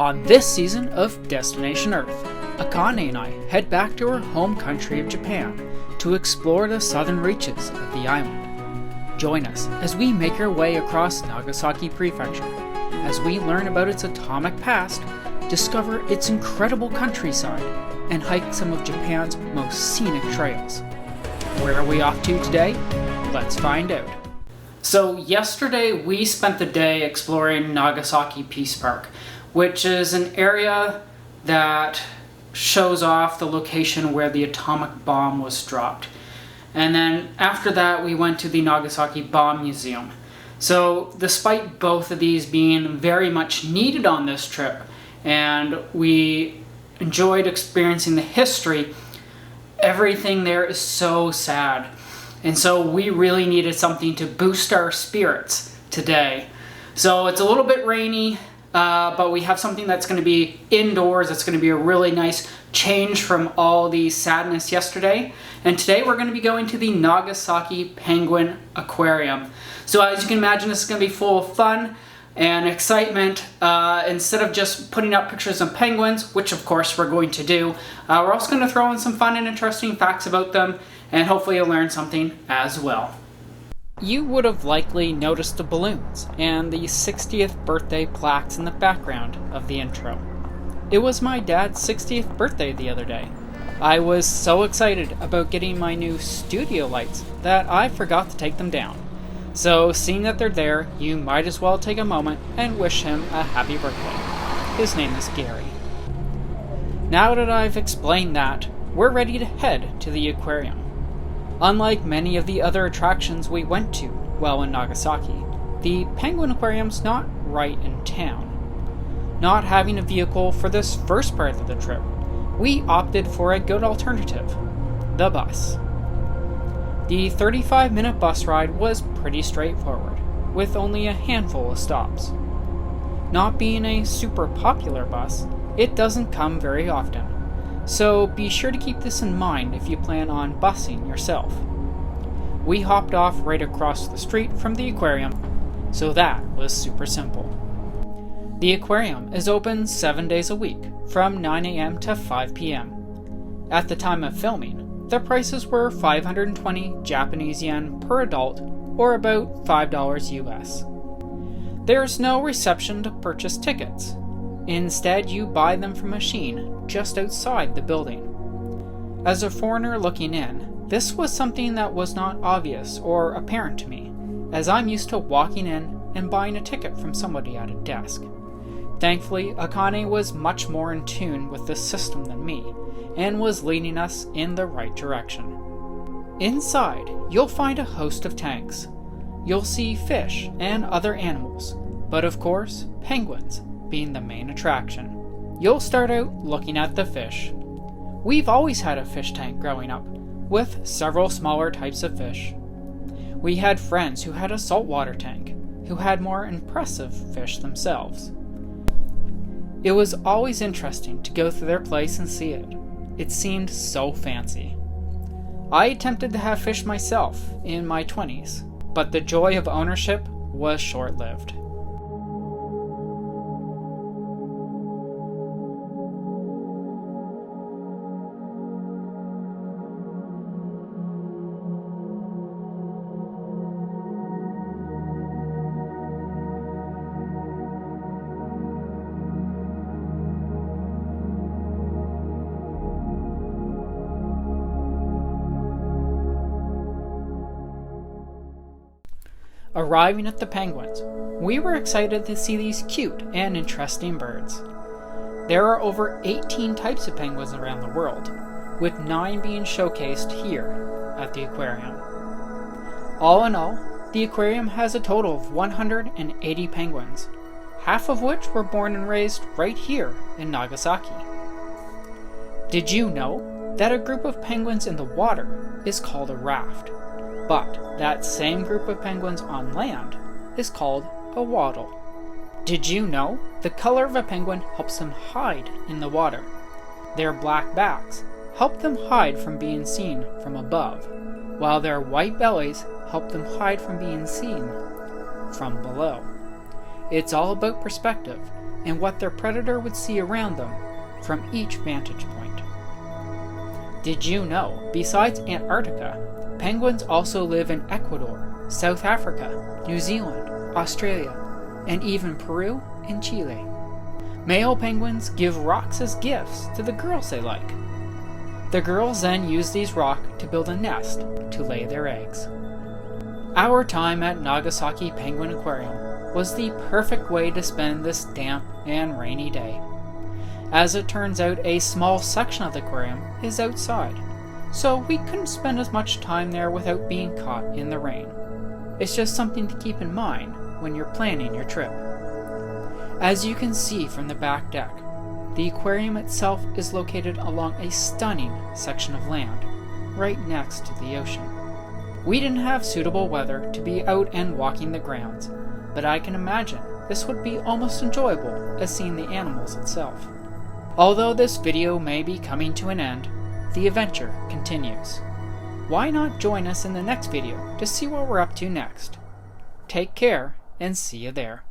On this season of Destination Earth, Akane and I head back to her home country of Japan to explore the southern reaches of the island. Join us as we make our way across Nagasaki Prefecture, as we learn about its atomic past, discover its incredible countryside, and hike some of Japan's most scenic trails. Where are we off to today? Let's find out. So yesterday we spent the day exploring Nagasaki Peace Park, which is an area that shows off the location where the atomic bomb was dropped. And then after that we went to the Nagasaki Bomb Museum. So despite both of these being very much needed on this trip, and we enjoyed experiencing the history, everything there is so sad. And so we really needed something to boost our spirits today. So it's a little bit rainy, but we have something that's going to be indoors. It's going to be a really nice change from all the sadness yesterday. And today we're going to be going to the Nagasaki Penguin Aquarium. So as you can imagine, this is going to be full of fun and excitement. Instead of just putting up pictures of penguins, which of course we're going to do, we're also going to throw in some fun and interesting facts about them, and hopefully you'll learn something as well. You would have likely noticed the balloons and the 60th birthday plaques in the background of the intro. It was my dad's 60th birthday the other day. I was so excited about getting my new studio lights that I forgot to take them down. So seeing that they're there, you might as well take a moment and wish him a happy birthday. His name is Gary. Now that I've explained that, we're ready to head to the aquarium. Unlike many of the other attractions we went to while in Nagasaki, the Penguin Aquarium's not right in town. Not having a vehicle for this first part of the trip, we opted for a good alternative, the bus. The 35-minute bus ride was pretty straightforward, with only a handful of stops. Not being a super popular bus, it doesn't come very often. So be sure to keep this in mind if you plan on busing yourself. We hopped off right across the street from the aquarium, so that was super simple. The aquarium is open 7 days a week, from 9 a.m. to 5 p.m. At the time of filming, the prices were 520 Japanese yen per adult, or about $5 US. There's no reception to purchase tickets. Instead, you buy them from a machine just outside the building. As a foreigner looking in, this was something that was not obvious or apparent to me, as I'm used to walking in and buying a ticket from somebody at a desk. Thankfully, Akane was much more in tune with this system than me, and was leading us in the right direction. Inside, you'll find a host of tanks. You'll see fish and other animals, but of course, penguins being the main attraction. You'll start out looking at the fish. We've always had a fish tank growing up, with several smaller types of fish. We had friends who had a saltwater tank, who had more impressive fish themselves. It was always interesting to go through their place and see it. It seemed so fancy. I attempted to have fish myself in my 20s, but the joy of ownership was short-lived. Arriving at the penguins, we were excited to see these cute and interesting birds. There are over 18 types of penguins around the world, with 9 being showcased here at the aquarium. All in all, the aquarium has a total of 180 penguins, half of which were born and raised right here in Nagasaki. Did you know that a group of penguins in the water is called a raft? But that same group of penguins on land is called a waddle. Did you know the color of a penguin helps them hide in the water? Their black backs help them hide from being seen from above, while their white bellies help them hide from being seen from below. It's all about perspective, and what their predator would see around them from each vantage point. Did you know, besides Antarctica, penguins also live in Ecuador, South Africa, New Zealand, Australia, and even Peru and Chile? Male penguins give rocks as gifts to the girls they like. The girls then use these rocks to build a nest to lay their eggs. Our time at Nagasaki Penguin Aquarium was the perfect way to spend this damp and rainy day. As it turns out, a small section of the aquarium is outside, so we couldn't spend as much time there without being caught in the rain. It's just something to keep in mind when you're planning your trip. As you can see from the back deck, the aquarium itself is located along a stunning section of land, right next to the ocean. We didn't have suitable weather to be out and walking the grounds, but I can imagine this would be almost enjoyable as seeing the animals itself. Although this video may be coming to an end, the adventure continues. Why not join us in the next video to see what we're up to next? Take care and see you there.